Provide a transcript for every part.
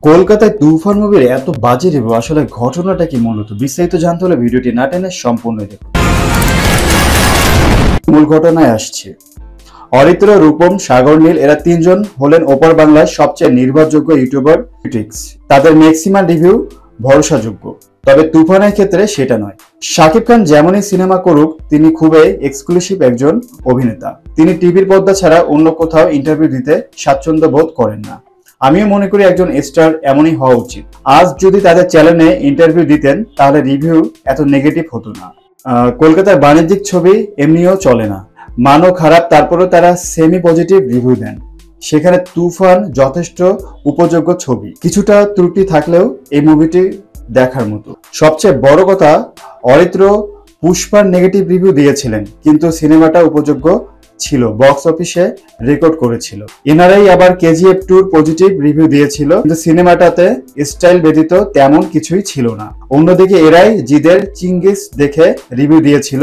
কলকাতায় তুফান মুভির এত বাজে রিভিউ, আসলে ঘটনাটা কি? মূলত বিস্তারিত জানতে হলে ভিডিওটি না টেনে সম্পূর্ণ দেখুন। মূল ঘটনায় আসছে। অরিত্র, রূপম, সাগর, নীল এরা তিনজন হলেন ওপার বাংলার সবচেয়ে নির্ভরযোগ্য ইউটিউবার ক্রিটিক্স। তাদের ম্যাক্সিমাম রিভিউ ভরসাযোগ্য, তবে তুফানের ক্ষেত্রে সেটা নয়। শাকিব খান যেমনই সিনেমা করুক, তিনি খুবই এক্সক্লুসিভ একজন অভিনেতা। তিনি টিভির পর্দা ছাড়া অন্য কোথাও ইন্টারভিউ দিতে স্বাচ্ছন্দ্য বোধ করেন না। আমিও মনে করি একজন স্টার এমনই হওয়া উচিত। আজ যদি তাদের চ্যানেলে ইন্টারভিউ দিতেন তাহলে রিভিউ এত নেগেটিভ হতো না। কলকাতার বাণিজ্যিক ছবি এমনিও চলে না, মানও খারাপ, তারপরেও তারা সেমি পজিটিভ রিভিউ দেন। সেখানে তুফান যথেষ্ট উপযোগ্য ছবি, কিছুটা ত্রুটি থাকলেও এই মুভিটি দেখার মতো। সবচেয়ে বড় কথা, অরিত্র পুষ্পার নেগেটিভ রিভিউ দিয়েছিলেন, কিন্তু সিনেমাটা উপযোগ্য ছিল, বক্স অফিসে রেকর্ড করেছিল। এনারাই আবার কেজিএফ 2 পজিটিভ রিভিউ দিয়েছিল, কিন্তু সিনেমাটাতে স্টাইল ব্যতীত তেমন কিছুই ছিল না। অন্যদিকে এরাই জিদের চিঙ্গিস দেখে রিভিউ দিয়েছিল,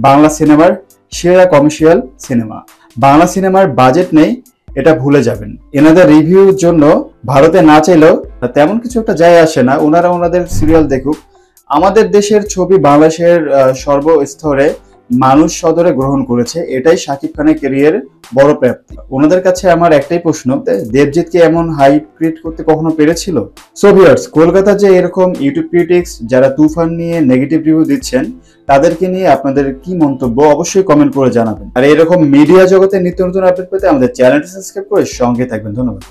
বাংলা সিনেমার সেরা কমার্শিয়াল সিনেমা। বাংলা সিনেমার বাজেট নেই, এটা ভুলে যাবেন। এনাদের রিভিউর জন্য ভারতে না চাইলেও তেমন কিছু একটা যায় আসে না, ওনারা ওনাদের সিরিয়াল দেখুক। আমাদের দেশের ছবি বাংলাদেশের সর্বস্তরে মানুষ সদরে গ্রহণ করেছে, এটাই শাকিব খানের ক্যারিয়ার বড় প্রাপ্তি। ওনাদের কাছে আমার একটাই প্রশ্ন, দেবজিৎকে এমন হাইপ ক্রিয়েট করতে কখনো পেরেছিল? সো ভিউয়ার্স, কলকাতা যে এরকম ইউটিউব ক্রিটিক্স যারা তুফান নিয়ে নেগেটিভ রিভিউ দিচ্ছেন, তাদেরকে নিয়ে আপনাদের কি মন্তব্য অবশ্যই কমেন্ট করে জানাবেন। আর এরকম মিডিয়া জগতে নিত্য নতুন আপডেট পেতে আমাদের চ্যানেলটি সাবস্ক্রাইব করে সঙ্গে থাকবেন। ধন্যবাদ।